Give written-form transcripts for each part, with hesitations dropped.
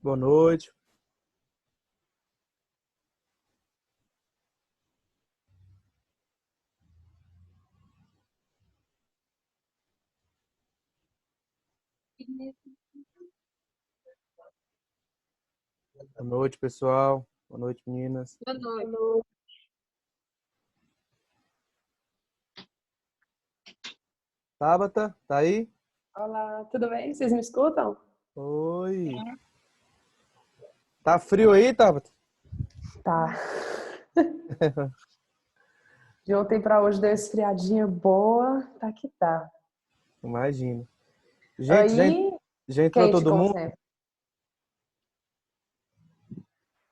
Boa noite. Boa noite, pessoal. Boa noite, meninas. Boa noite. Tabata, tá aí? Olá, tudo bem? Vocês me escutam? Oi. Tá frio aí, Tabata? Tá. De ontem para hoje deu uma esfriadinha boa, tá que tá. Imagino. Gente, Aí, já entrou quente todo como mundo? sempre.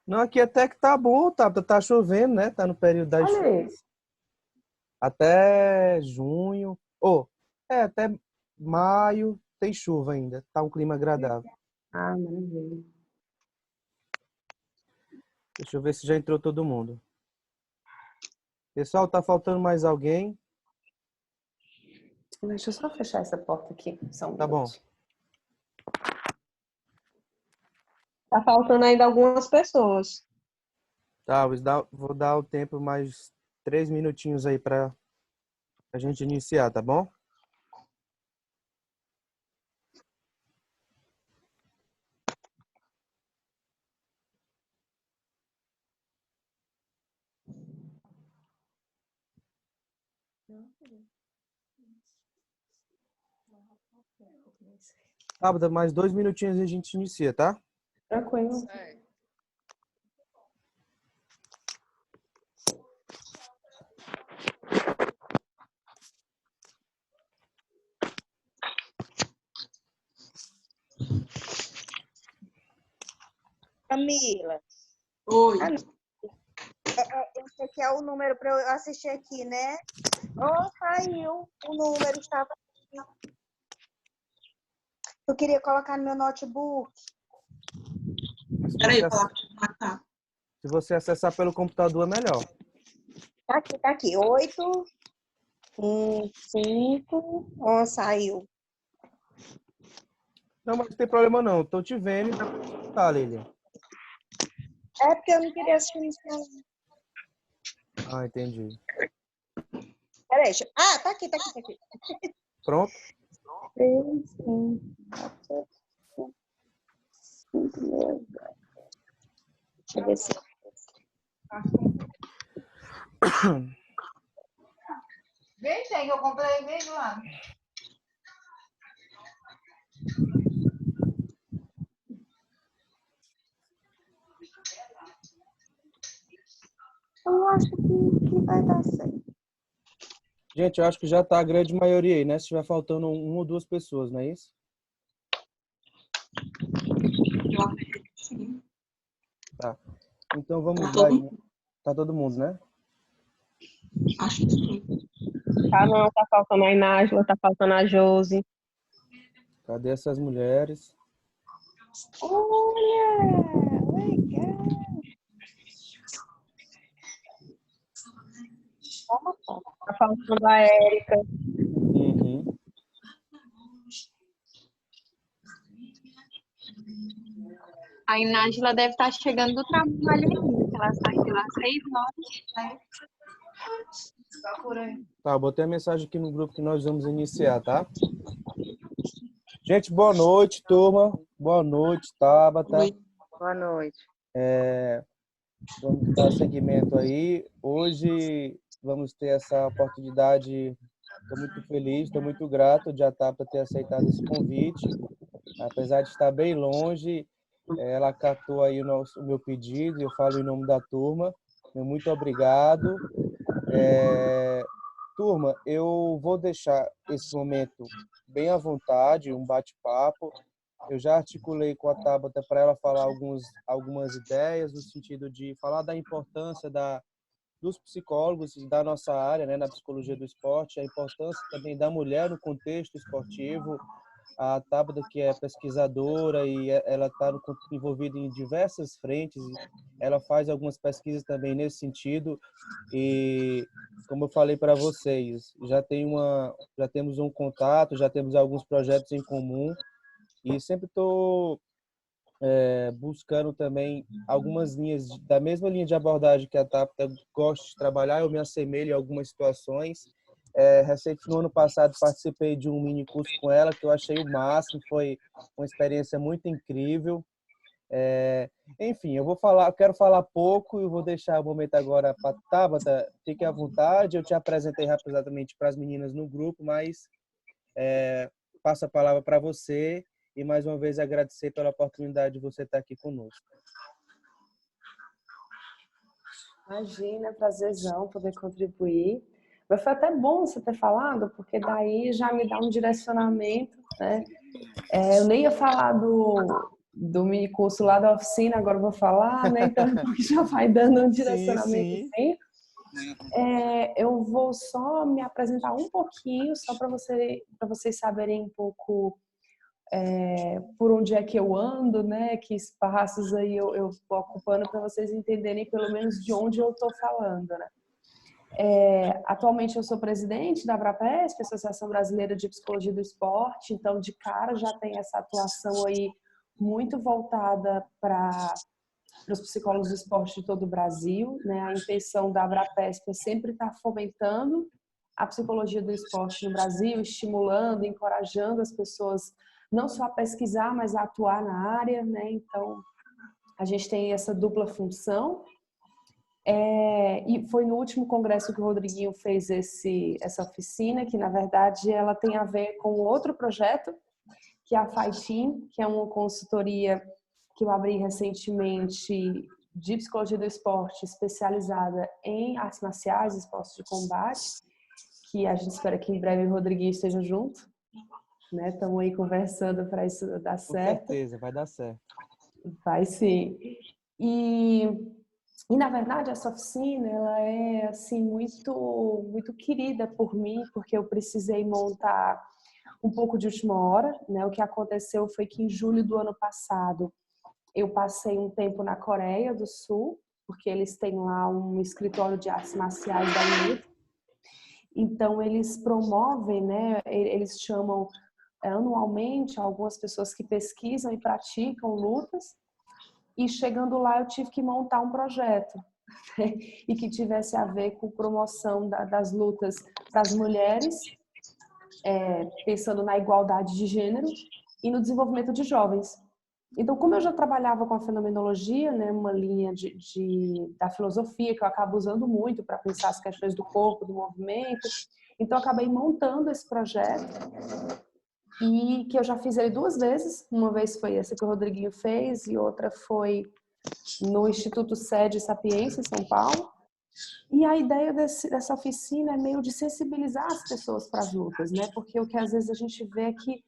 Não, aqui até que tá bom, Tabata. Tá chovendo, né? Tá no período das Olha aí. chuvas. Até junho. Até maio tem chuva ainda. Tá um clima agradável. Ah, maravilha. Deixa eu ver se já entrou todo mundo. Pessoal, tá faltando mais alguém? Deixa eu só fechar essa porta aqui, só um Tá bom. minuto. Tá faltando ainda algumas pessoas. Tá, vou dar o tempo mais 3 minutinhos aí pra a gente iniciar, tá bom? Sábado, mais 2 minutinhos e a gente inicia, tá? Tranquilo. Camila. Oi. Esse aqui é o número para eu assistir aqui, né? Saiu. O número estava aqui. Eu queria colocar no meu notebook. Peraí, eu vou lá. Se você acessar pelo computador, é melhor. Tá aqui. 8, 5. Saiu. Não, mas não tem problema não. Tô te vendo e dá pra te escutar, Lilian. É porque eu não queria assistir no celular. Ah, entendi. Peraí, tá aqui. Pronto? 3, 5, 4, 5, 6. Deixa eu ver se... Vem, tem que eu comprei, vem lá. Eu acho que vai dar certo. Gente, eu acho que já tá a grande maioria aí, né? Se tiver faltando 1 ou 2 pessoas, não é isso? Eu acredito que sim. Tá. Então vamos Tá lá. todo Tá todo mundo, né? Acho que sim. Tá não, tá faltando a Inágila, tá faltando a Josi. Cadê essas mulheres? Olha! Legal! Tá faltando a Érica. Uhum. A Inágila deve estar chegando do trabalho ainda, que ela sai de lá 6 horas. Né? Tá por aí. Tá, eu botei a mensagem aqui no grupo que nós vamos iniciar, tá? Gente, boa noite, turma. Boa noite, Tabata. Oi. Boa noite. Vamos dar seguimento aí. Hoje vamos ter essa oportunidade. Estou muito feliz, estou muito grato de a Tabata ter aceitado esse convite. Apesar de estar bem longe, ela acatou aí o meu pedido e eu falo em nome da turma. Muito obrigado. Turma, eu vou deixar esse momento bem à vontade, um bate-papo. Eu já articulei com a Tabata para ela falar algumas ideias no sentido de falar da importância dos psicólogos da nossa área, né, na psicologia do esporte, a importância também da mulher no contexto esportivo. A Tabata, que é pesquisadora e ela está envolvida em diversas frentes, ela faz algumas pesquisas também nesse sentido e, como eu falei para vocês, já temos um contato, já temos alguns projetos em comum e sempre estou buscando também algumas linhas, da mesma linha de abordagem que a Tabata gosta de trabalhar, eu me assemelho em algumas situações. No ano passado, participei de um mini curso com ela, que eu achei o máximo, foi uma experiência muito incrível. Enfim, eu quero falar pouco e vou deixar o momento agora para a Tabata. Fique à vontade, eu te apresentei rapidamente para as meninas no grupo, mas passo a palavra para você e mais uma vez agradecer pela oportunidade de você estar aqui conosco. Imagina, é prazerzão poder contribuir. Mas foi até bom você ter falado, porque daí já me dá um direcionamento, né? Eu nem ia falar do mini curso lá da oficina, agora eu vou falar, né? Então já vai dando um direcionamento Sim. assim. Eu vou só me apresentar um pouquinho, só para vocês saberem um pouco por onde é que eu ando, né? Que espaços aí eu vou ocupando para vocês entenderem pelo menos de onde eu estou falando, né? Atualmente eu sou presidente da Abrapesp, Associação Brasileira de Psicologia do Esporte, então de cara já tem essa atuação aí muito voltada para os psicólogos do esporte de todo o Brasil, né? A intenção da Abrapesp é sempre estar fomentando a psicologia do esporte no Brasil, estimulando, encorajando as pessoas não só a pesquisar, mas a atuar na área, né? Então a gente tem essa dupla função. E foi no último congresso que o Rodriguinho fez essa oficina, que na verdade ela tem a ver com outro projeto, que é a FIGHTEAM, que é uma consultoria que eu abri recentemente de psicologia do esporte, especializada em artes marciais, esportes de combate, que a gente espera que em breve o Rodriguinho esteja junto, né? Estamos aí conversando para isso dar certo. Com certeza, vai dar certo. Vai sim. E na verdade essa oficina ela é assim muito querida por mim, porque eu precisei montar um pouco de última hora, né? O que aconteceu foi que em julho do ano passado eu passei um tempo na Coreia do Sul, porque eles têm lá um escritório de artes marciais da luta. Então eles promovem, né? Eles chamam anualmente algumas pessoas que pesquisam e praticam lutas. E chegando lá eu tive que montar um projeto, né? E que tivesse a ver com promoção das lutas das mulheres, pensando na igualdade de gênero e no desenvolvimento de jovens. Então, como eu já trabalhava com a fenomenologia, né, uma linha da filosofia que eu acabo usando muito para pensar as questões do corpo, do movimento, então eu acabei montando esse projeto e que eu já fiz ele 2 vezes. Uma vez foi essa que o Rodriguinho fez e outra foi no Instituto Sede Sapiência, em São Paulo. E a ideia dessa oficina é meio de sensibilizar as pessoas para as lutas, né? Porque o que às vezes a gente vê é que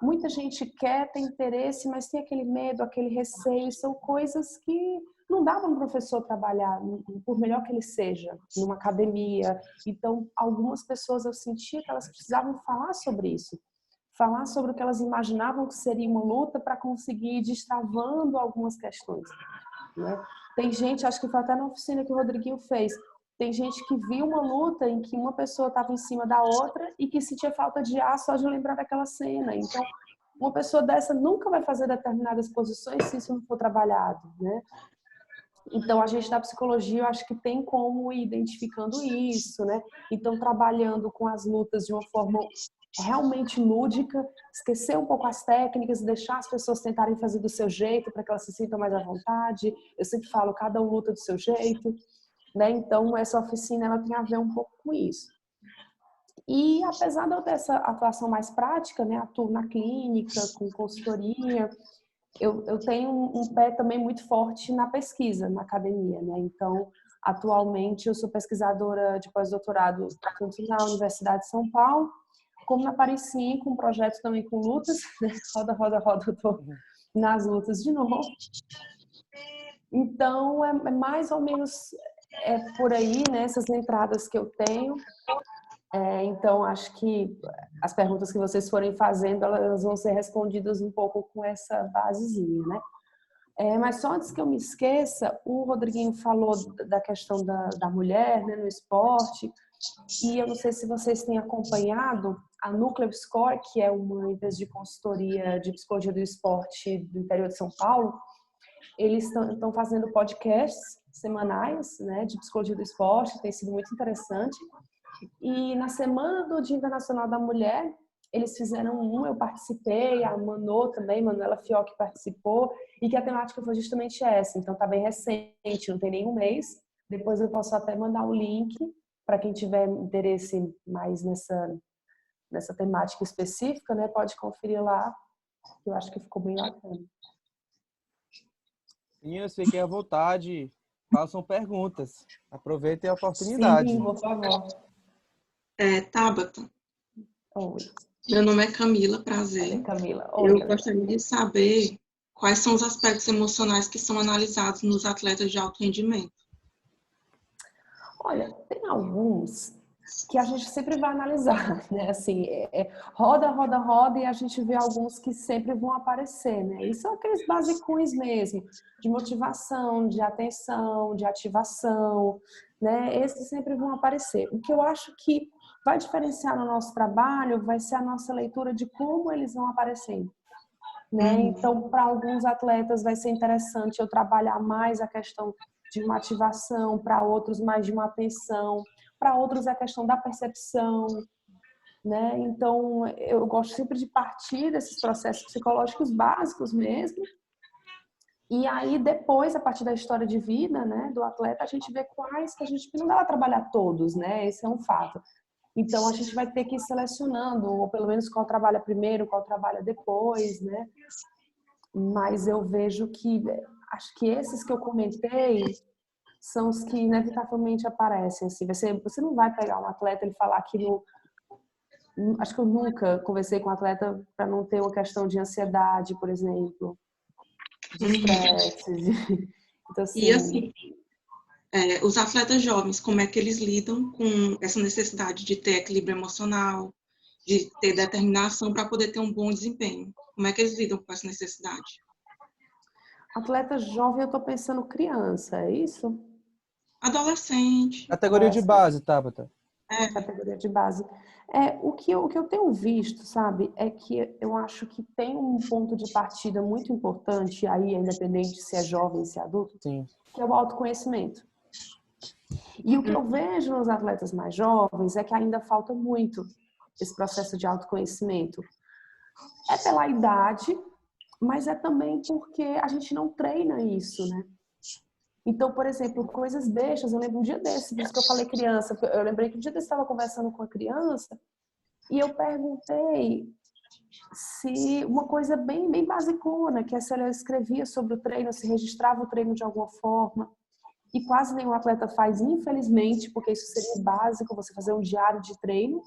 muita gente quer, tem interesse, mas tem aquele medo, aquele receio, e são coisas que não dá para um professor trabalhar, por melhor que ele seja, numa academia. Então, algumas pessoas eu sentia que elas precisavam falar sobre isso, falar sobre o que elas imaginavam que seria uma luta para conseguir ir destravando algumas questões, né? Tem gente, acho que foi até na oficina que o Rodriguinho fez, tem gente que viu uma luta em que uma pessoa estava em cima da outra e que sentia falta de ar só de lembrar daquela cena. Então, uma pessoa dessa nunca vai fazer determinadas posições se isso não for trabalhado, né? Então, a gente da psicologia, eu acho que tem como ir identificando isso, né? Então, trabalhando com as lutas de uma forma realmente lúdica, esquecer um pouco as técnicas, deixar as pessoas tentarem fazer do seu jeito para que elas se sintam mais à vontade. Eu sempre falo, cada um luta do seu jeito, né? Então, essa oficina ela tem a ver um pouco com isso. E apesar de eu ter essa atuação mais prática, né, atuo na clínica, com consultoria, eu tenho um pé também muito forte na pesquisa, na academia, né? Então, atualmente eu sou pesquisadora de pós-doutorado tanto na Universidade de São Paulo, como na Paris 5, um projeto também com lutas, né? Roda, roda, roda, eu tô nas lutas de novo. Então, é mais ou menos por aí, né, essas entradas que eu tenho. Então, acho que as perguntas que vocês forem fazendo, elas vão ser respondidas um pouco com essa basezinha, né? Mas só antes que eu me esqueça, o Rodriguinho falou da questão da mulher, né, no esporte. E eu não sei se vocês têm acompanhado a Núcleo Score, que é uma empresa de consultoria de psicologia do esporte do interior de São Paulo. Eles estão fazendo podcasts semanais, né, de psicologia do esporte, tem sido muito interessante. E na semana do Dia Internacional da Mulher, eles fizeram eu participei, a Manô também, Manuela Fiocchi participou, e que a temática foi justamente essa. Então tá bem recente, não tem nenhum mês. Depois eu posso até mandar o link para quem tiver interesse mais nessa temática específica, né? Pode conferir lá, que eu acho que ficou bem bacana. Sim, eu sei que é à vontade. Façam perguntas. Aproveitem a oportunidade. Sim, por favor. Tabata, Oi. meu nome é Camila, prazer. Oi, Camila. Eu Oi, Camila. gostaria de saber quais são os aspectos emocionais que são analisados nos atletas de alto rendimento. Olha, tem alguns que a gente sempre vai analisar, né? Assim, roda, roda, roda e a gente vê alguns que sempre vão aparecer, né? E são aqueles basicões mesmo, de motivação, de atenção, de ativação, né? Esses sempre vão aparecer. O que eu acho que vai diferenciar no nosso trabalho vai ser a nossa leitura de como eles vão aparecendo, né? Então, para alguns atletas vai ser interessante eu trabalhar mais a questão de uma ativação, para outros mais de uma atenção, para outros a questão da percepção, né? Então, eu gosto sempre de partir desses processos psicológicos básicos mesmo. E aí, depois, a partir da história de vida, né, do atleta, a gente vê quais que a gente não dá para trabalhar todos, né? Esse é um fato. Então, a gente vai ter que ir selecionando, ou pelo menos qual trabalha primeiro, qual trabalha depois, né? Mas eu vejo que, acho que esses que eu comentei são os que inevitavelmente aparecem. Assim. Você não vai pegar um atleta e falar que acho que eu nunca conversei com um atleta para não ter uma questão de ansiedade, por exemplo, de estresse. Então, assim, E assim, os atletas jovens, como é que eles lidam com essa necessidade de ter equilíbrio emocional, de ter determinação para poder ter um bom desempenho? Como é que eles lidam com essa necessidade? atleta jovem, eu estou pensando criança, é isso? Adolescente. Categoria de base, Tabata. Categoria de base. O que eu tenho visto, sabe, é que eu acho que tem um ponto de partida muito importante, aí, independente se é jovem, se é adulto, Sim. que é o autoconhecimento. E o que eu vejo nos atletas mais jovens é que ainda falta muito esse processo de autoconhecimento. É pela idade, mas é também porque a gente não treina isso, né? Então, por exemplo, coisas bestas, eu lembro um dia desse, por isso que eu falei criança, eu lembrei que um dia eu estava conversando com a criança e eu perguntei se uma coisa bem, bem basicona, que é se ela escrevia sobre o treino, se registrava o treino de alguma forma. E quase nenhum atleta faz, infelizmente, porque isso seria básico, você fazer um diário de treino,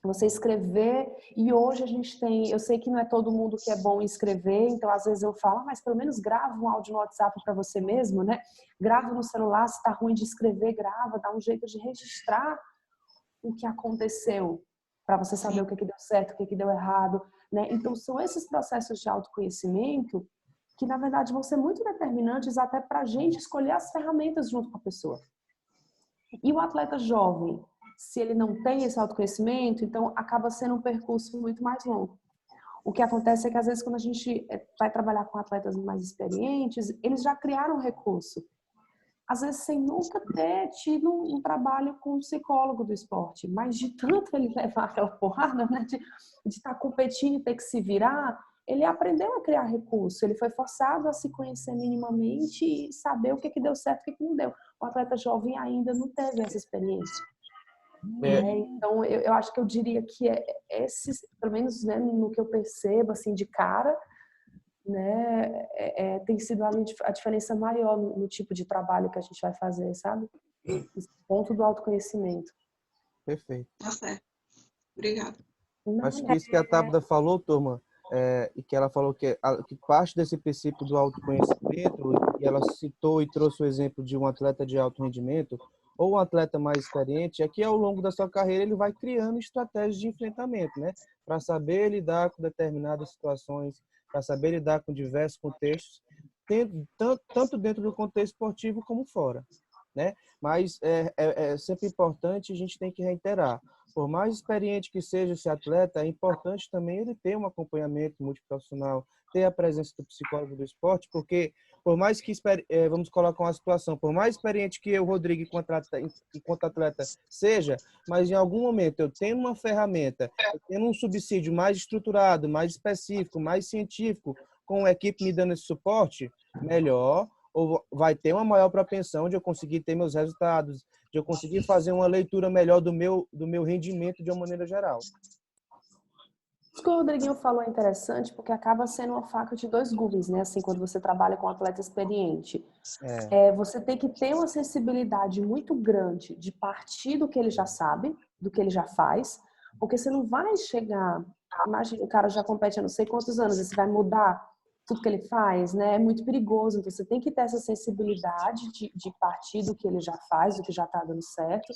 você escrever. E hoje a gente tem, eu sei que não é todo mundo que é bom em escrever, então às vezes eu falo, mas pelo menos grava um áudio no WhatsApp para você mesmo, né? Grava no celular, se tá ruim de escrever, grava, dá um jeito de registrar o que aconteceu, para você saber o que deu certo, o que deu errado, né? Então são esses processos de autoconhecimento que, na verdade, vão ser muito determinantes até para a gente escolher as ferramentas junto com a pessoa. E o atleta jovem, se ele não tem esse autoconhecimento, então acaba sendo um percurso muito mais longo. O que acontece é que, às vezes, quando a gente vai trabalhar com atletas mais experientes, eles já criaram um recurso. Às vezes, sem nunca ter tido um trabalho com um psicólogo do esporte, mas de tanto ele levar aquela porrada, né, de estar competindo e ter que se virar, ele aprendeu a criar recurso, ele foi forçado a se conhecer minimamente e saber o que deu certo e o que não deu. O atleta jovem ainda não teve essa experiência. Né? Então, eu acho que eu diria que esses, pelo menos, né, no que eu percebo, assim, de cara, né, tem sido a diferença maior no tipo de trabalho que a gente vai fazer, sabe? Esse ponto do autoconhecimento. Perfeito. Tá certo. Obrigada. Acho que isso que a Tabata falou, turma, e que ela falou que parte desse princípio do autoconhecimento, e ela citou e trouxe o exemplo de um atleta de alto rendimento, ou um atleta mais experiente, é que ao longo da sua carreira ele vai criando estratégias de enfrentamento, né? Para saber lidar com determinadas situações, para saber lidar com diversos contextos, tanto dentro do contexto esportivo como fora. né? Mas é sempre importante, a gente tem que reiterar. Por mais experiente que seja esse atleta, é importante também ele ter um acompanhamento multiprofissional, ter a presença do psicólogo do esporte, porque por mais que, vamos colocar uma situação, por mais experiente que eu, Rodrigo, enquanto atleta seja, mas em algum momento eu tenho uma ferramenta, eu tendo um subsídio mais estruturado, mais específico, mais científico, com a equipe me dando esse suporte, melhor, ou vai ter uma maior propensão de eu conseguir ter meus resultados, de eu conseguir fazer uma leitura melhor do meu rendimento de uma maneira geral. Isso que o Rodriguinho falou é interessante, porque acaba sendo uma faca de dois gumes, né? Assim, quando você trabalha com um atleta experiente. Você tem que ter uma sensibilidade muito grande de partir do que ele já sabe, do que ele já faz, porque você não vai chegar... Imagina, o cara já compete há não sei quantos anos, e você vai mudar tudo que ele faz, né? É muito perigoso. Então, você tem que ter essa sensibilidade de partir do que ele já faz, do que já está dando certo.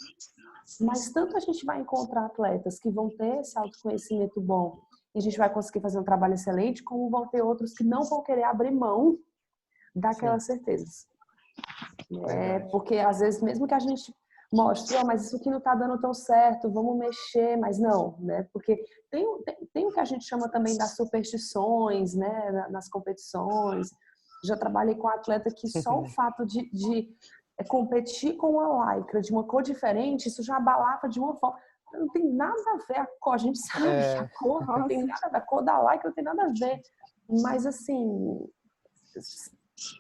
Mas tanto a gente vai encontrar atletas que vão ter esse autoconhecimento bom e a gente vai conseguir fazer um trabalho excelente, como vão ter outros que não vão querer abrir mão daquelas certezas. Porque, às vezes, mesmo que a gente mostre, mas isso aqui não está dando tão certo, vamos mexer, mas não, né? Porque tem o que a gente chama também das superstições, né? Nas competições. Já trabalhei com atleta que só o fato de competir com uma lycra de uma cor diferente, isso já abalava de uma forma. Não tem nada a ver a cor, a gente sabe, a cor não tem nada a ver, a cor da lycra não tem nada a ver. Mas, assim,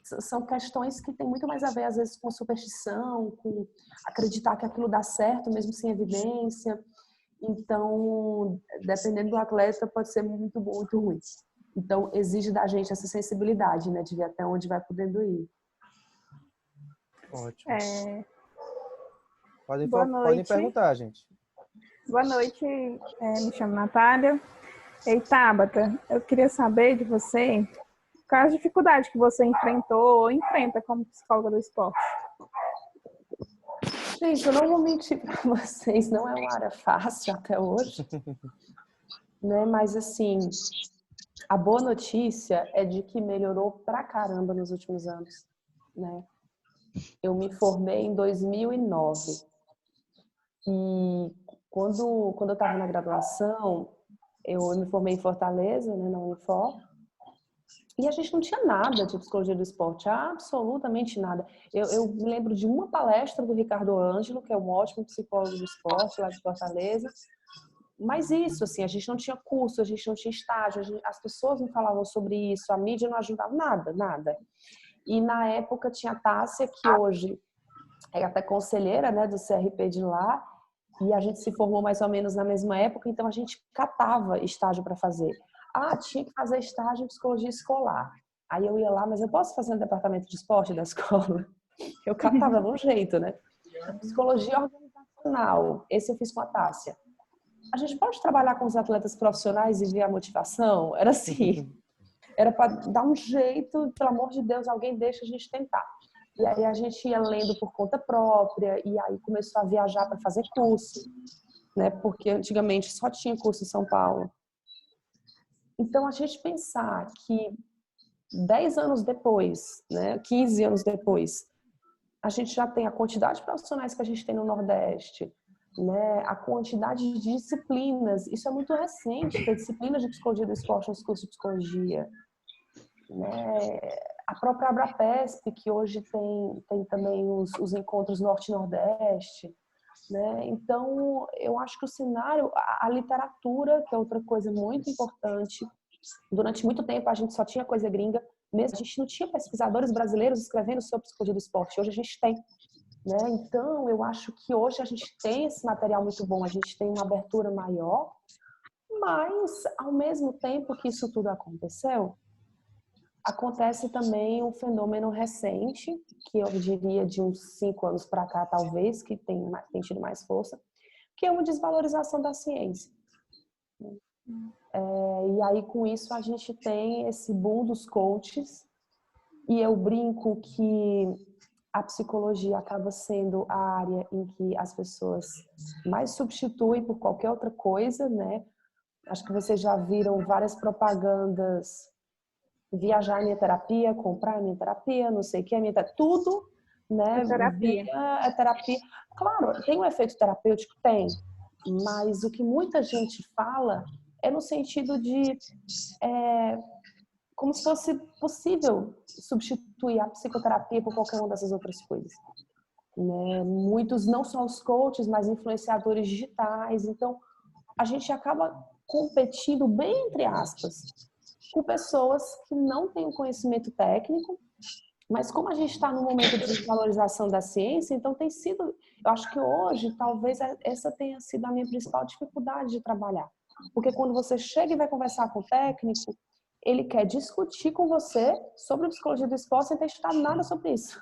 são questões que têm muito mais a ver, às vezes, com superstição, com acreditar que aquilo dá certo, mesmo sem evidência. Então, dependendo do atleta, pode ser muito bom, muito ruim. Então, exige da gente essa sensibilidade, né, de ver até onde vai podendo ir. Ótimo. Boa Podem noite. perguntar, gente. Boa noite, me chamo Natália. Ei, Tabata, eu queria saber de você qual a dificuldade que você enfrentou ou enfrenta como psicóloga do esporte. Gente, eu não vou mentir para vocês, não é uma área fácil até hoje, né? Mas, assim, a boa notícia é de que melhorou pra caramba nos últimos anos, né? Eu me formei em 2009 e quando eu estava na graduação, eu me formei em Fortaleza, né, na Unifor, e a gente não tinha nada de psicologia do esporte, absolutamente nada. Eu me lembro de uma palestra do Ricardo Ângelo, que é um ótimo psicólogo do esporte lá de Fortaleza, mas isso, assim, a gente não tinha curso, a gente não tinha estágio, as pessoas não falavam sobre isso, a mídia não ajudava, nada. E na época tinha a Tássia, que hoje é até conselheira, né, do CRP de lá, e a gente se formou mais ou menos na mesma época, então a gente catava estágio para fazer. Tinha que fazer estágio em psicologia escolar. Aí eu ia lá, mas eu posso fazer no departamento de esporte da escola? Eu catava de um jeito, né? Psicologia organizacional, esse eu fiz com a Tássia. A gente pode trabalhar com os atletas profissionais e ver a motivação? Era assim, era para dar um jeito, pelo amor de Deus, alguém deixa a gente tentar. E aí a gente ia lendo por conta própria, e aí começou a viajar para fazer curso, né? Porque antigamente só tinha curso em São Paulo. Então, a gente pensar que 10 anos depois, né, 15 anos depois, a gente já tem a quantidade de profissionais que a gente tem no Nordeste, né, a quantidade de disciplinas, isso é muito recente, ter disciplinas de psicologia do esporte nos cursos de psicologia, né, a própria Abrapesp, que hoje tem também os encontros Norte e Nordeste, né? Então, eu acho que o cenário, a literatura, que é outra coisa muito importante, durante muito tempo a gente só tinha coisa gringa, mesmo a gente não tinha pesquisadores brasileiros escrevendo sobre psicologia do esporte, hoje a gente tem, né? Então, eu acho que hoje a gente tem esse material muito bom, a gente tem uma abertura maior, mas, ao mesmo tempo que isso tudo aconteceu, acontece também um fenômeno recente, que eu diria de uns 5 anos para cá, talvez, que tem tido mais força, que é uma desvalorização da ciência. E aí, com isso, a gente tem esse boom dos coaches, e eu brinco que a psicologia acaba sendo a área em que as pessoas mais substituem por qualquer outra coisa, né? Acho que vocês já viram várias propagandas: viajar é minha terapia, comprar é minha terapia, não sei o que é minha terapia. Tudo né? A terapia. Via a terapia. Claro, tem um efeito terapêutico? Tem. Mas o que muita gente fala é no sentido de como se fosse possível substituir a psicoterapia por qualquer uma dessas outras coisas. Né? Muitos, não só os coaches, mas influenciadores digitais. Então, a gente acaba competindo, bem entre aspas, com pessoas que não têm um conhecimento técnico, mas como a gente está no momento de desvalorização da ciência, então tem sido, eu acho que hoje, talvez essa tenha sido a minha principal dificuldade de trabalhar. Porque quando você chega e vai conversar com o técnico, ele quer discutir com você sobre psicologia do esporte sem ter estudado nada sobre isso.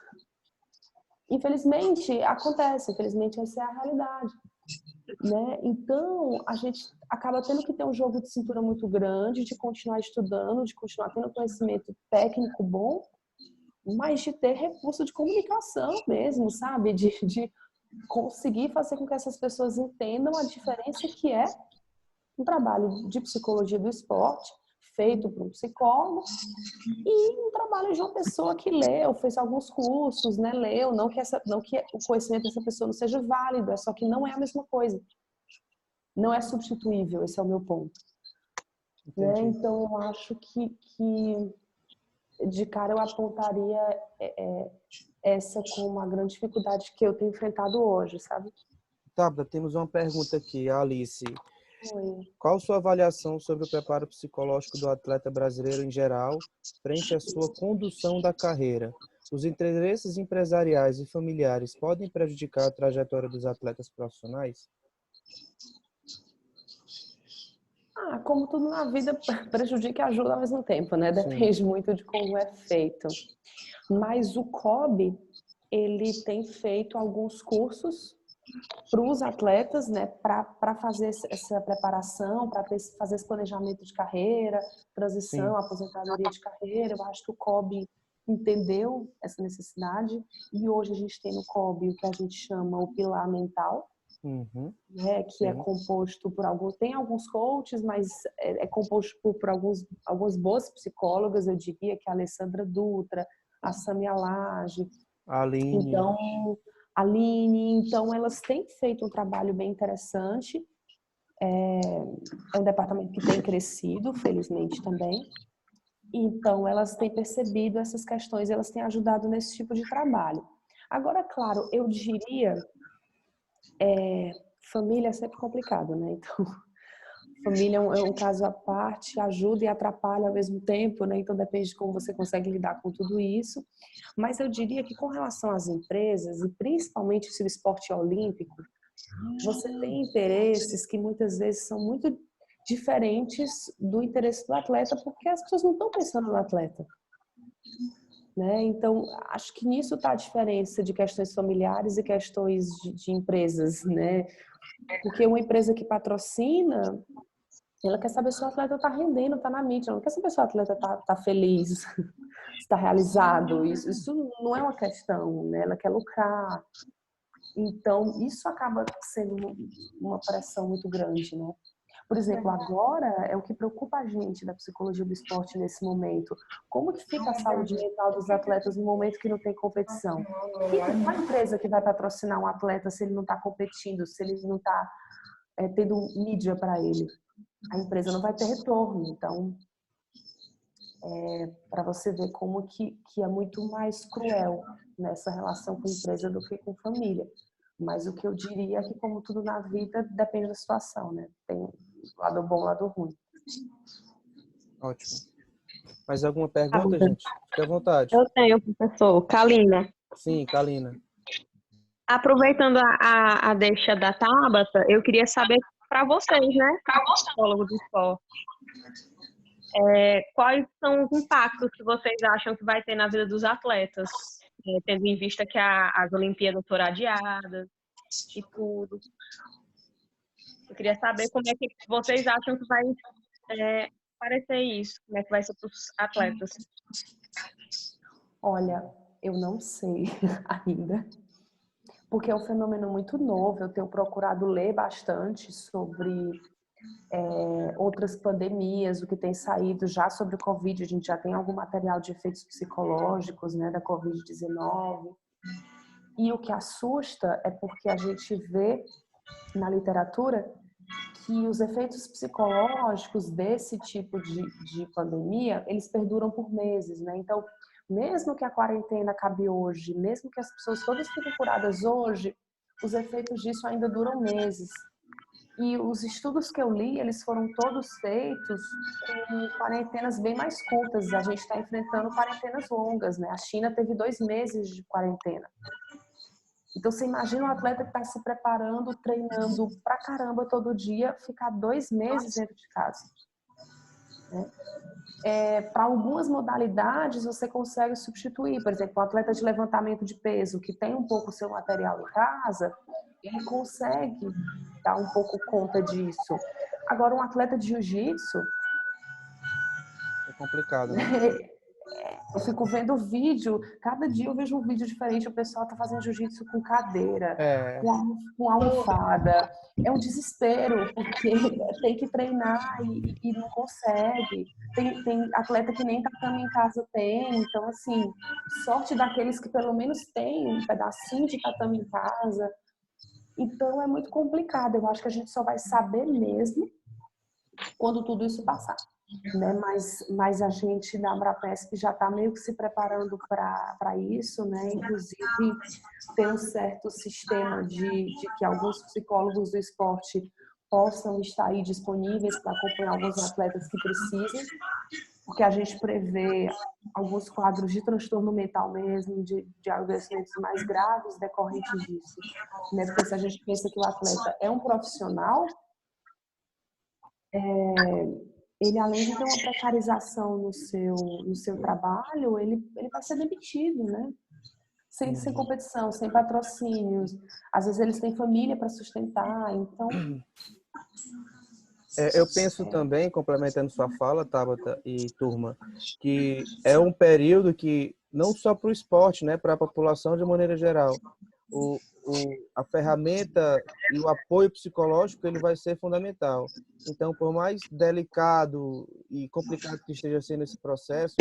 Infelizmente, acontece. Infelizmente, essa é a realidade. Né? Então, a gente acaba tendo que ter um jogo de cintura muito grande, de continuar estudando, de continuar tendo conhecimento técnico bom, mas de ter recurso de comunicação mesmo, sabe? De conseguir fazer com que essas pessoas entendam a diferença que é um trabalho de psicologia do esporte feito por um psicólogo e um trabalho de uma pessoa que leu, fez alguns cursos, né? Leu, não que o conhecimento dessa pessoa não seja válido, é só que não é a mesma coisa. Não é substituível, esse é o meu ponto. Né? Então, eu acho que de cara eu apontaria essa como uma grande dificuldade que eu tenho enfrentado hoje, sabe? Tabata, temos uma pergunta aqui, a Alice. Oi. Qual sua avaliação sobre o preparo psicológico do atleta brasileiro em geral, frente à sua condução da carreira? Os interesses empresariais e familiares podem prejudicar a trajetória dos atletas profissionais? Como tudo na vida, prejudica e ajuda ao mesmo tempo, né? Depende Sim. muito de como é feito. Mas o COB, ele tem feito alguns cursos para os atletas, né, para fazer essa preparação, para fazer esse planejamento de carreira, transição, aposentadoria de carreira. Eu acho que o COB entendeu essa necessidade e hoje a gente tem no COB o que a gente chama o pilar mental, né, que é composto por tem alguns coaches, mas é composto por algumas boas psicólogas, eu diria que a Alessandra Dutra, a Samia Lage, a Aline, então elas têm feito um trabalho bem interessante. É um departamento que tem crescido, felizmente também. Então, elas têm percebido essas questões, elas têm ajudado nesse tipo de trabalho. Agora, claro, eu diria, família é sempre complicado, né? Então, família é um caso à parte, ajuda e atrapalha ao mesmo tempo, né? Então, depende de como você consegue lidar com tudo isso. Mas eu diria que com relação às empresas, e principalmente se o esporte é olímpico, você tem interesses que muitas vezes são muito diferentes do interesse do atleta, porque as pessoas não estão pensando no atleta. Né? Então, acho que nisso está a diferença de questões familiares e questões de empresas, né? Porque uma empresa que patrocina, ela quer saber se o atleta está rendendo, está na mídia, ela não quer saber se o atleta está feliz, está realizado. Isso não é uma questão, né? Ela quer lucrar. Então, isso acaba sendo uma pressão muito grande, né? Por exemplo, agora é o que preocupa a gente da psicologia do esporte nesse momento. Como que fica a saúde mental dos atletas no momento que não tem competição? Qual empresa que vai patrocinar um atleta se ele não está competindo, se ele não está tendo mídia para ele? A empresa não vai ter retorno. Então, para você ver como que é muito mais cruel nessa relação com a empresa do que com família. Mas o que eu diria é que, como tudo na vida, depende da situação, né? Tem lado bom, lado ruim. Ótimo. Mais alguma pergunta, gente? Fique à vontade. Eu tenho, professor. Kalina. Sim, Kalina. Aproveitando a deixa da Tabata, eu queria saber para vocês, né? Psicólogo do esporte. Quais são os impactos que vocês acham que vai ter na vida dos atletas, tendo em vista que as Olimpíadas foram adiadas e tudo. Eu queria saber como é que vocês acham que vai parecer isso, como é que vai ser para os atletas. Olha, eu não sei ainda, porque é um fenômeno muito novo. Eu tenho procurado ler bastante sobre outras pandemias, o que tem saído já sobre o Covid. A gente já tem algum material de efeitos psicológicos, né, da Covid-19. E o que assusta é porque a gente vê na literatura que os efeitos psicológicos desse tipo de pandemia, eles perduram por meses, né? Então, mesmo que a quarentena acabe hoje, mesmo que as pessoas todas fiquem curadas hoje, os efeitos disso ainda duram meses. E os estudos que eu li, eles foram todos feitos com quarentenas bem mais curtas. A gente está enfrentando quarentenas longas, né? A China teve 2 meses de quarentena. Então, você imagina um atleta que está se preparando, treinando pra caramba todo dia, ficar 2 meses dentro de casa. Né? Para algumas modalidades, você consegue substituir. Por exemplo, um atleta de levantamento de peso, que tem um pouco o seu material em casa, ele consegue dar um pouco conta disso. Agora, um atleta de jiu-jitsu... É complicado, né? Eu fico vendo vídeo, cada dia eu vejo um vídeo diferente, o pessoal tá fazendo jiu-jitsu com cadeira, com almofada. É um desespero, porque tem que treinar e não consegue. Tem atleta que nem tatame em casa tem, então assim, sorte daqueles que pelo menos tem um pedacinho de tatame em casa. Então é muito complicado, eu acho que a gente só vai saber mesmo quando tudo isso passar. Né? Mas a gente da Abrapesp já está meio que se preparando para isso, né? Inclusive tem um certo sistema de que alguns psicólogos do esporte possam estar aí disponíveis para acompanhar alguns atletas que precisem, porque a gente prevê alguns quadros de transtorno mental mesmo, de adoecimentos mais graves decorrentes disso. Né? Porque se a gente pensa que o atleta é um profissional, ele, além de ter uma precarização no seu trabalho, ele vai ser demitido, né? Sem competição, sem patrocínios. Às vezes eles têm família para sustentar, então... Eu penso também, complementando sua fala, Tabata e turma, que é um período que, não só para o esporte, né, para a população de maneira geral, a ferramenta e o apoio psicológico ele vai ser fundamental. Então, por mais delicado e complicado que esteja sendo esse processo,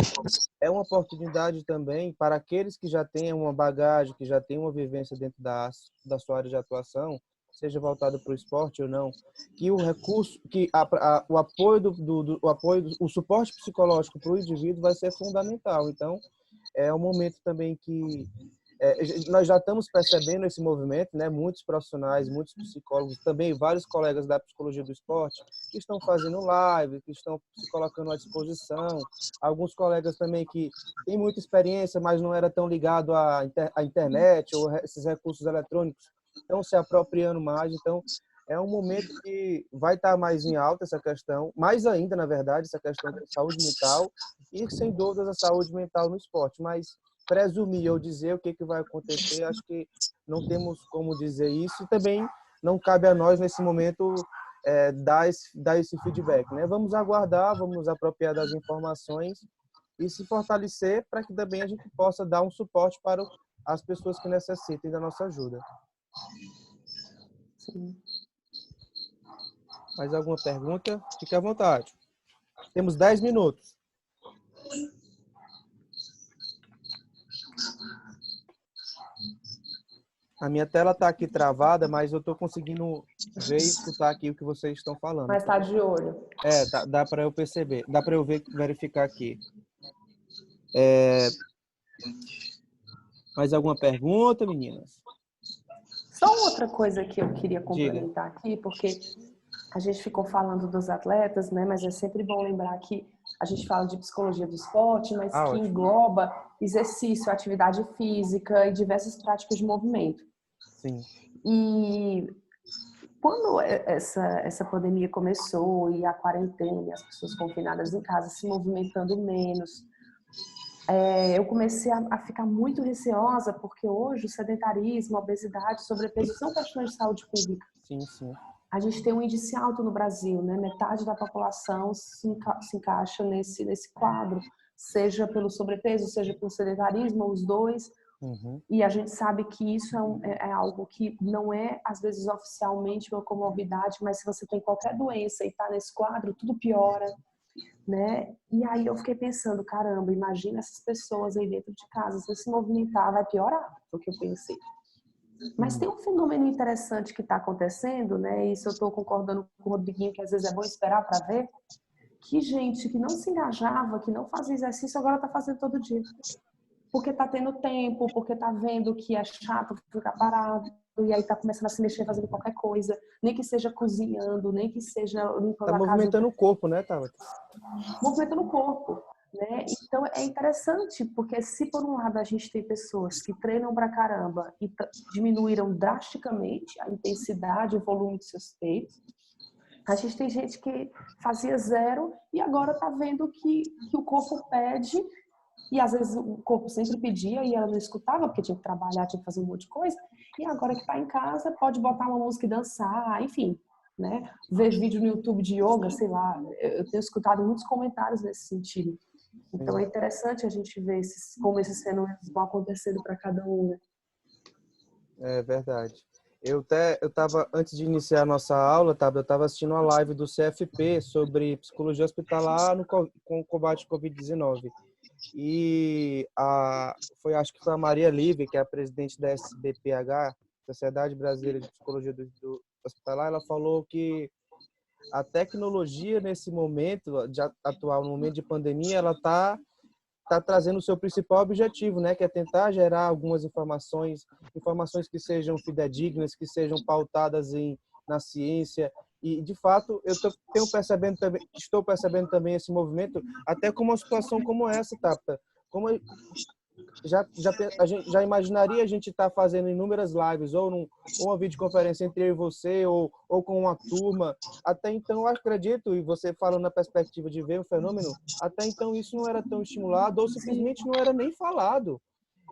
é uma oportunidade também para aqueles que já têm uma bagagem, que já têm uma vivência dentro da sua área de atuação, seja voltado para o esporte ou não, que o recurso, que o apoio o suporte psicológico para o indivíduo vai ser fundamental. Então, é um momento também que nós já estamos percebendo esse movimento, né? Muitos profissionais, muitos psicólogos, também vários colegas da psicologia do esporte que estão fazendo live, que estão se colocando à disposição. Alguns colegas também que têm muita experiência, mas não era tão ligado à internet ou esses recursos eletrônicos, estão se apropriando mais. Então, é um momento que vai estar mais em alta essa questão, mais ainda, na verdade, essa questão da saúde mental e, sem dúvidas, a saúde mental no esporte. Mas presumir ou dizer o que vai acontecer, acho que não temos como dizer isso, e também não cabe a nós, nesse momento, dar esse feedback, né? Vamos aguardar, vamos nos apropriar das informações e se fortalecer para que também a gente possa dar um suporte para as pessoas que necessitem da nossa ajuda. Sim. Mais alguma pergunta? Fique à vontade. Temos 10 minutos. A minha tela está aqui travada, mas eu estou conseguindo ver e escutar aqui o que vocês estão falando. Mas está de olho. Dá para eu perceber. Dá para eu verificar aqui. Mais alguma pergunta, meninas? Só outra coisa que eu queria complementar aqui, porque a gente ficou falando dos atletas, né? Mas é sempre bom lembrar que a gente fala de psicologia do esporte, mas que ótimo. engloba exercício, atividade física e diversas práticas de movimento. Sim. E quando essa pandemia começou e a quarentena, e as pessoas confinadas em casa, se movimentando menos, eu comecei a ficar muito receosa, porque hoje o sedentarismo, a obesidade, sobrepeso são questões de saúde pública. Sim, sim. A gente tem um índice alto no Brasil, né? Metade da população se encaixa nesse quadro, seja pelo sobrepeso, seja pelo sedentarismo, os dois. Uhum. E a gente sabe que isso é algo que não é, às vezes, oficialmente uma comorbidade, mas se você tem qualquer doença e está nesse quadro, tudo piora. né? E aí eu fiquei pensando, caramba, imagina essas pessoas aí dentro de casa, se se movimentar, vai piorar, foi o que eu pensei. Mas tem um fenômeno interessante que está acontecendo, né? Isso eu estou concordando com o Rodriguinho, que às vezes é bom esperar para ver, que gente que não se engajava, que não fazia exercício, agora está fazendo todo dia. Porque está tendo tempo, porque está vendo que é chato ficar parado, e aí está começando a se mexer fazendo qualquer coisa, nem que seja cozinhando, nem que seja limpando Tá a casa. movimentando o corpo, né, Tabata? Movimentando o corpo. Né? Então é interessante, porque se por um lado a gente tem pessoas que treinam pra caramba e diminuíram drasticamente a intensidade e o volume de seus peitos, a gente tem gente que fazia zero e agora tá vendo que o corpo pede, e às vezes o corpo sempre pedia e ela não escutava porque tinha que trabalhar, tinha que fazer um monte de coisa, e agora que tá em casa pode botar uma música e dançar, enfim, né? Ver vídeo no YouTube de yoga, sei lá, eu tenho escutado muitos comentários nesse sentido. Então é interessante a gente ver como esses fenômenos vão acontecendo para cada um, né? É verdade. Eu estava, antes de iniciar a nossa aula, eu estava assistindo uma live do CFP sobre psicologia hospitalar com o combate à Covid-19. E acho que foi a Maria Lívia, que é a presidente da SBPH, Sociedade Brasileira de Psicologia do Hospitalar, ela falou que a tecnologia nesse momento atual, no momento de pandemia, ela tá trazendo o seu principal objetivo, né, que é tentar gerar algumas informações que sejam fidedignas, que sejam pautadas na ciência. E de fato, estou percebendo também esse movimento até com uma situação como essa, Tapa. Como a gente já imaginaria a gente estar fazendo inúmeras lives, ou uma videoconferência entre eu e você, ou com uma turma. Até então, eu acredito, e você falando na perspectiva de ver o fenômeno, até então isso não era tão estimulado, ou simplesmente não era nem falado.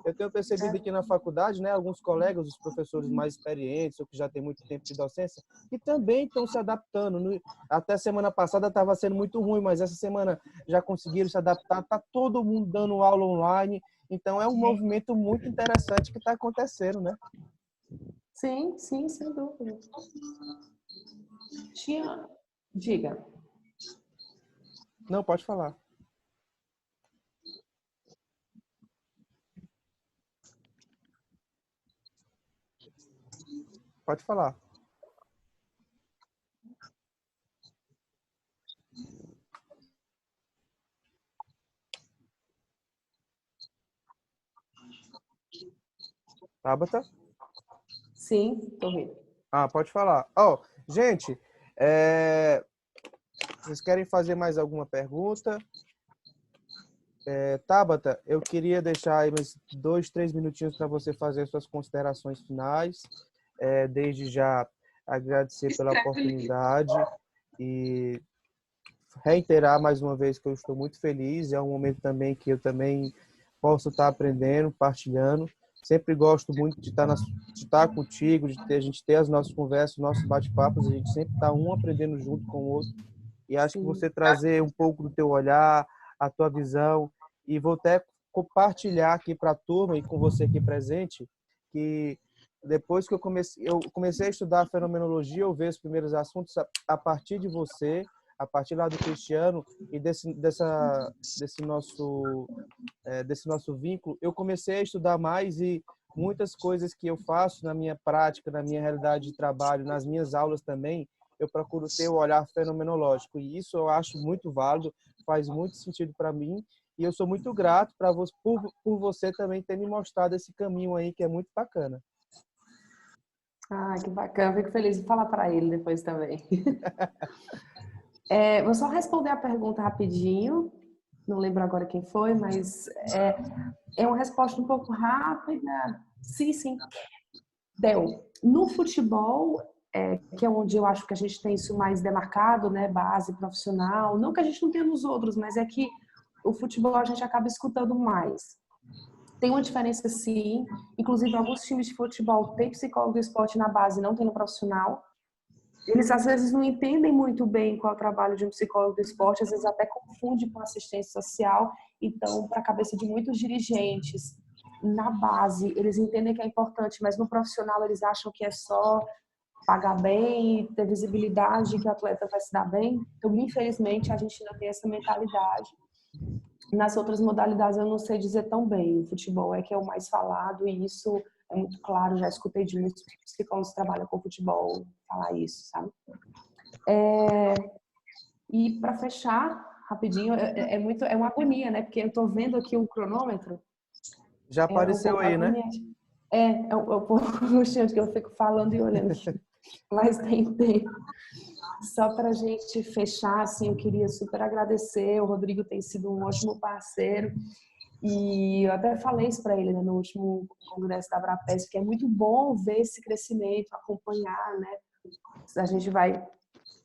Eu tenho percebido aqui na faculdade, né, alguns colegas, os professores mais experientes, ou que já têm muito tempo de docência, que também estão se adaptando. Até semana passada estava sendo muito ruim, mas essa semana já conseguiram se adaptar. Está todo mundo dando aula online. Então, é um movimento muito interessante que está acontecendo, né? Sim, sem dúvida. Diga. Não, pode falar. Pode falar. Tabata? Sim, tô vendo. Pode falar. Gente, vocês querem fazer mais alguma pergunta? Tabata, eu queria deixar aí mais 2, 3 minutinhos para você fazer suas considerações finais. Desde já agradecer pela oportunidade e reiterar mais uma vez que eu estou muito feliz. É um momento também que eu também posso estar aprendendo, partilhando. Sempre gosto muito de estar contigo, a gente ter as nossas conversas, os nossos bate-papos, a gente sempre está um aprendendo junto com o outro. E acho que você trazer um pouco do teu olhar, a tua visão, e vou até compartilhar aqui para a turma e com você aqui presente, que depois que eu comecei a estudar fenomenologia, eu vejo os primeiros assuntos a partir de você, a partir lá do Cristiano e desse nosso vínculo, eu comecei a estudar mais, e muitas coisas que eu faço na minha prática, na minha realidade de trabalho, nas minhas aulas também, eu procuro ter o olhar fenomenológico, e isso eu acho muito válido, faz muito sentido para mim, e eu sou muito grato por você também ter me mostrado esse caminho aí, que é muito bacana. Que bacana, fico feliz de falar para ele depois também. Vou só responder a pergunta rapidinho, não lembro agora quem foi, mas é uma resposta um pouco rápida. Sim, Del. No futebol, que é onde eu acho que a gente tem isso mais demarcado, né, base profissional, não que a gente não tenha nos outros, mas é que o futebol a gente acaba escutando mais. Tem uma diferença, sim. Inclusive, alguns times de futebol têm psicólogo do esporte na base, não tem no profissional. Eles, às vezes, não entendem muito bem qual é o trabalho de um psicólogo do esporte, às vezes até confunde com assistência social. Então, para a cabeça de muitos dirigentes, na base, eles entendem que é importante, mas no profissional eles acham que é só pagar bem, ter visibilidade que o atleta vai se dar bem. Então, infelizmente, a gente ainda tem essa mentalidade. Nas outras modalidades eu não sei dizer tão bem. O futebol é que é o mais falado e isso é muito claro. Já escutei de muitos psicólogos que trabalham com futebol falar isso, sabe? E para fechar, rapidinho, é uma agonia, né? Porque eu tô vendo aqui o cronômetro. Já apareceu aí, né? É um pouco angustiante que eu fico falando e olhando aqui. Mas tem tempo. Só para a gente fechar, assim, eu queria super agradecer. O Rodrigo tem sido um ótimo parceiro. E eu até falei isso para ele, né, no último congresso da Abrapesp, que é muito bom ver esse crescimento, acompanhar, né? A gente vai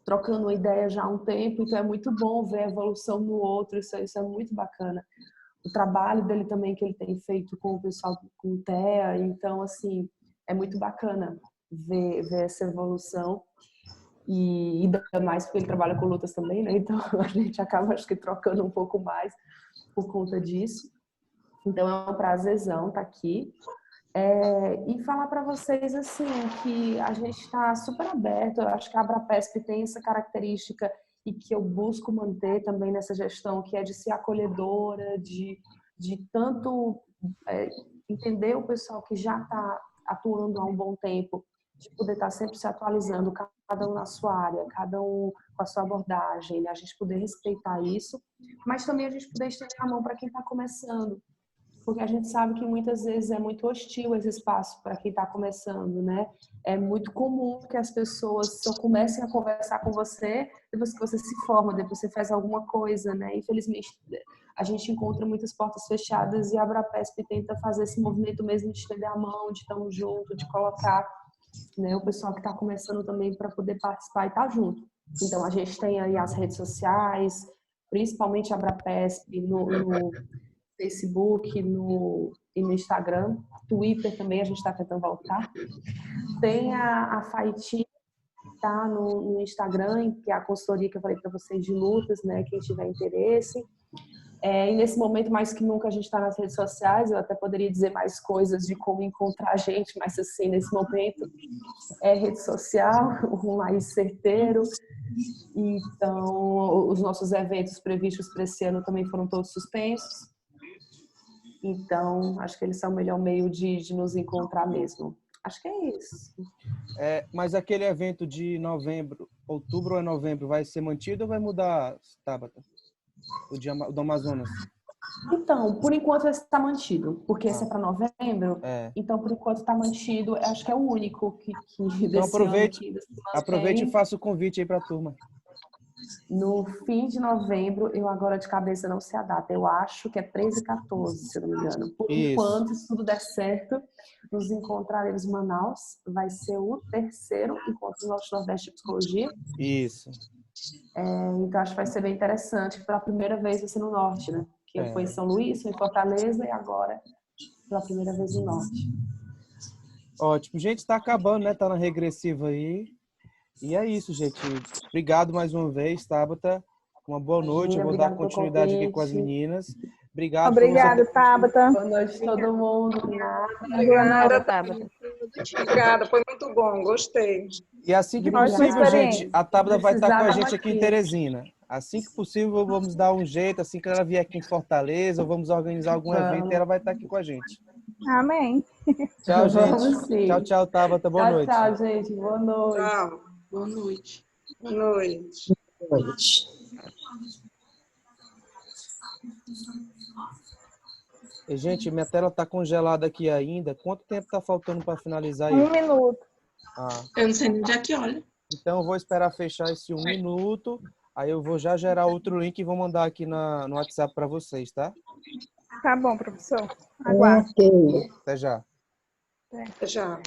trocando uma ideia já há um tempo, então é muito bom ver a evolução no outro, isso é muito bacana. O trabalho dele também que ele tem feito com o pessoal, com o TEA, então, assim, é muito bacana ver essa evolução. E ainda mais porque ele trabalha com lutas também, né? Então a gente acaba, acho que, trocando um pouco mais por conta disso. Então é um prazerzão estar aqui. E falar para vocês, assim, que a gente está super aberto. Eu acho que a Abrapesp tem essa característica e que eu busco manter também nessa gestão, que é de ser acolhedora, de tanto entender o pessoal que já está atuando há um bom tempo, de poder estar sempre se atualizando, cada um na sua área, cada um com a sua abordagem, né? A gente poder respeitar isso, mas também a gente poder estender a mão para quem está começando, porque a gente sabe que muitas vezes é muito hostil esse espaço para quem está começando, né? É muito comum que as pessoas só comecem a conversar com você depois que você se forma, depois que você faz alguma coisa, né? Infelizmente, a gente encontra muitas portas fechadas e a Abrapesp tenta fazer esse movimento mesmo de estender a mão, de estar junto, de colocar, né, o pessoal que está começando também para poder participar e estar junto. Então, a gente tem aí as redes sociais, principalmente a Abrapesp, no Facebook, e no Instagram. Twitter também a gente está tentando voltar. Tem a Fighting, que está no Instagram, que é a consultoria que eu falei para vocês de lutas, né? Quem tiver interesse. E nesse momento, mais que nunca, a gente está nas redes sociais. Eu até poderia dizer mais coisas de como encontrar a gente, mas assim, nesse momento, é rede social, o mais certeiro. Então, os nossos eventos previstos para esse ano também foram todos suspensos. Então, acho que eles são o melhor meio de nos encontrar mesmo. Acho que é isso. Mas aquele evento de novembro, outubro ou novembro, vai ser mantido ou vai mudar, Tabata? O do Amazonas? Então, por enquanto esse está mantido, porque esse é para novembro. Então, por enquanto está mantido. Acho que é o único que então, desse ano que aproveite e faça o convite aí para a turma. No fim de novembro, eu agora de cabeça não sei a data, eu acho que é 13 e 14, se eu não me engano. Por enquanto, se tudo der certo, nos encontraremos em Manaus. Vai ser o 3º encontro do Norte-Nordeste de Psicologia. Isso. Então, acho que vai ser bem interessante. Pela primeira vez vai ser no Norte, né? Que foi em São Luís, foi em Fortaleza e agora pela primeira vez no Norte. Ótimo. Gente, está acabando, né? Tá na regressiva aí. E é isso, gente. Obrigado mais uma vez, Tabata. Uma boa noite. Eu vou dar continuidade aqui com as meninas. Obrigado. Obrigada, Tabata. Boa noite a todo mundo. Obrigada, Tabata. Obrigada, foi muito bom, gostei. E assim que possível, gente, a Tabata vai estar com a gente aqui em Teresina. Assim que possível, vamos dar um jeito. Assim que ela vier aqui em Fortaleza, ou vamos organizar algum evento e ela vai estar aqui com a gente. Amém. Tchau, gente. Tchau, tchau, Tabata. Boa noite. Tchau, gente. Boa noite. Tchau. Boa noite. Boa noite. Boa noite. E, gente, minha tela tá congelada aqui ainda. Quanto tempo tá faltando para finalizar aí? 1 minuto. Eu não sei nem onde é que olha. Então, eu vou esperar fechar esse 1 minuto. Aí eu vou já gerar outro link e vou mandar aqui no WhatsApp para vocês, tá? Tá bom, professor. Aguardo. Ok. Até já. Até já.